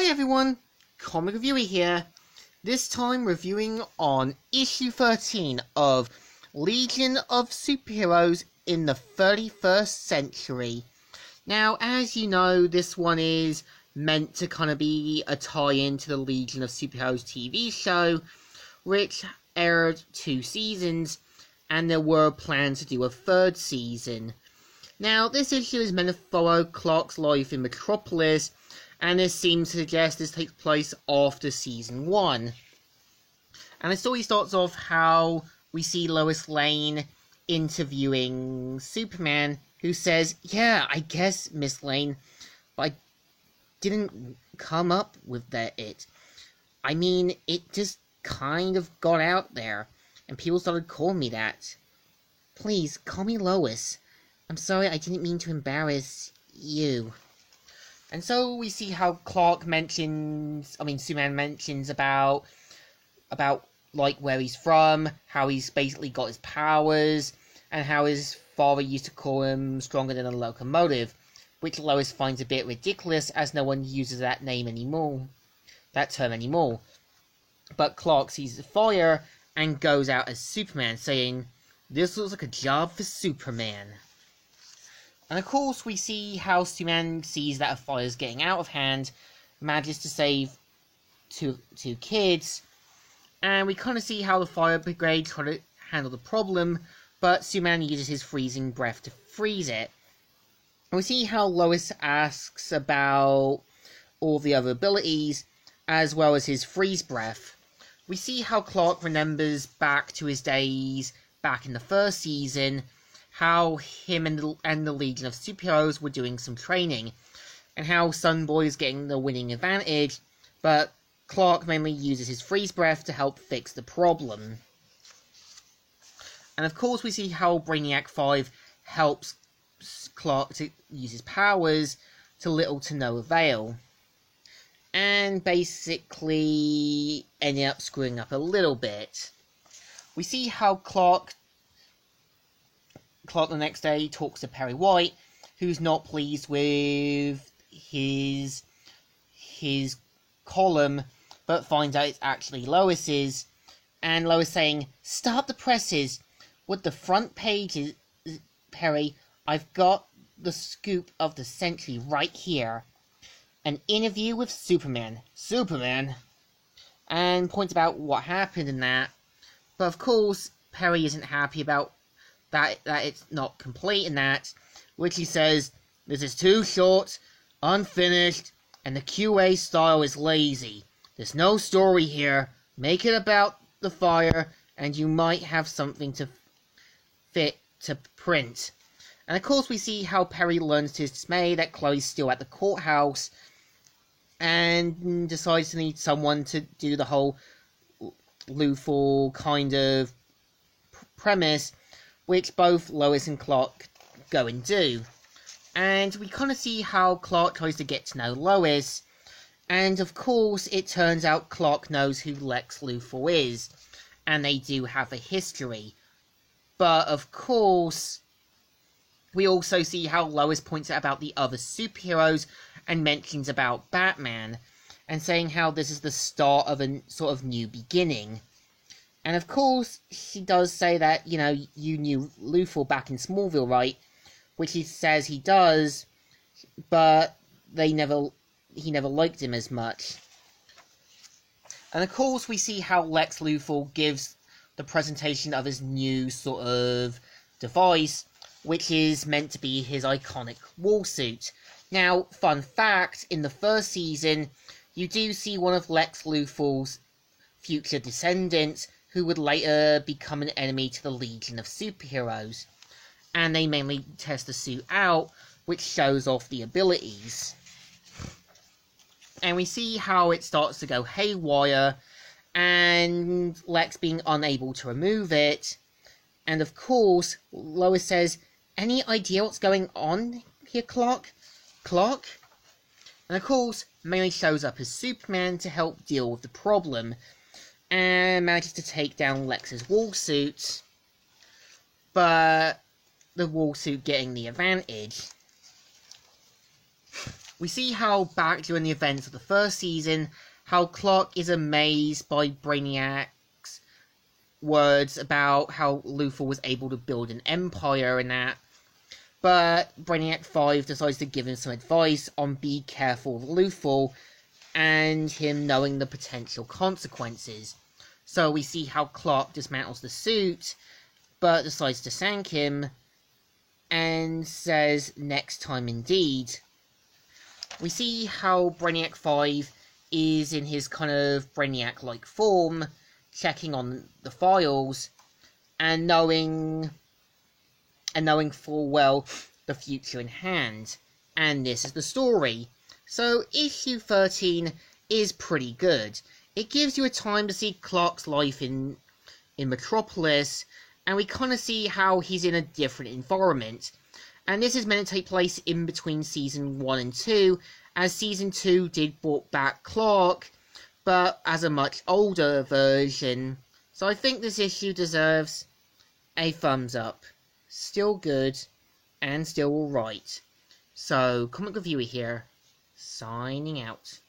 Hi everyone, Comic Reviewer here, this time reviewing on issue 13 of Legion of Superheroes in the 31st Century. Now, as you know, this one is meant to kind of be a tie-in to the Legion of Superheroes TV show, which aired 2 seasons, and there were plans to do a 3rd season. Now, this issue is meant to follow Clark's life in Metropolis, and this seems to suggest this takes place after Season 1. And the story starts off how we see Lois Lane interviewing Superman, who says, "Yeah, I guess, Miss Lane, but I didn't come up with it. I mean, it just kind of got out there, and people started calling me that. Please, call me Lois. I'm sorry, I didn't mean to embarrass you." And so we see how Superman mentions about like where he's from, how he's basically got his powers, and how his father used to call him stronger than a locomotive, which Lois finds a bit ridiculous as no one uses that term anymore. But Clark sees the fire and goes out as Superman, saying, "This looks like a job for Superman." And of course, we see how Superman sees that a fire is getting out of hand, manages to save two kids, and we kind of see how the fire brigade try to handle the problem, but Superman uses his freezing breath to freeze it. And we see how Lois asks about all the other abilities, as well as his freeze breath. We see how Clark remembers back to his days back in the 1st season, how him and the Legion of Superheroes were doing some training, and how Sunboy is getting the winning advantage, but Clark mainly uses his freeze breath to help fix the problem. And of course we see how Brainiac 5 helps Clark to use his powers to little to no avail, and basically ending up screwing up a little bit. We see how Clark the next day talks to Perry White, who's not pleased with his column, but finds out it's actually Lois's, and Lois saying, "Start the presses with the front pages, Perry. I've got the scoop of the century right here. An interview with Superman," and points about what happened in that. But of course, Perry isn't happy about that it's not complete in that, which he says, "This is too short, unfinished, and the QA style is lazy. There's no story here. Make it about the fire, and you might have something to fit to print." And of course we see how Perry learns to his dismay that Chloe's still at the courthouse, and decides to need someone to do the whole Luthor kind of premise, which both Lois and Clark go and do. And we kind of see how Clark tries to get to know Lois, and of course it turns out Clark knows who Lex Luthor is, and they do have a history. But of course, we also see how Lois points out about the other superheroes and mentions about Batman, and saying how this is the start of a sort of new beginning. And of course, she does say that, you knew Luthor back in Smallville, right? Which he says he does, but he never liked him as much. And of course, we see how Lex Luthor gives the presentation of his new sort of device, which is meant to be his iconic wall suit. Now, fun fact, in the 1st season, you do see one of Lex Luthor's future descendants, who would later become an enemy to the Legion of Superheroes. And they mainly test the suit out, which shows off the abilities. And we see how it starts to go haywire, and Lex being unable to remove it. And of course, Lois says, "Any idea what's going on here, Clark?" And of course, mainly shows up as Superman to help deal with the problem, and manages to take down Lex's wall suit, but the wall suit getting the advantage. We see how back during the events of the first season, how Clark is amazed by Brainiac's words about how Luthor was able to build an empire and that. But Brainiac 5 decides to give him some advice on be careful of Luthor and him knowing the potential consequences. So we see how Clark dismantles the suit, but decides to thank him, and says, next time indeed. We see how Brainiac 5 is in his kind of Brainiac-like form, checking on the files, and knowing full well the future in hand. And this is the story. So issue 13 is pretty good. It gives you a time to see Clark's life in Metropolis, and we kind of see how he's in a different environment. And this is meant to take place in between Season 1 and 2, as Season 2 did brought back Clark, but as a much older version. So I think this issue deserves a thumbs up. Still good, and still alright. So, Comic Reviewer here, signing out.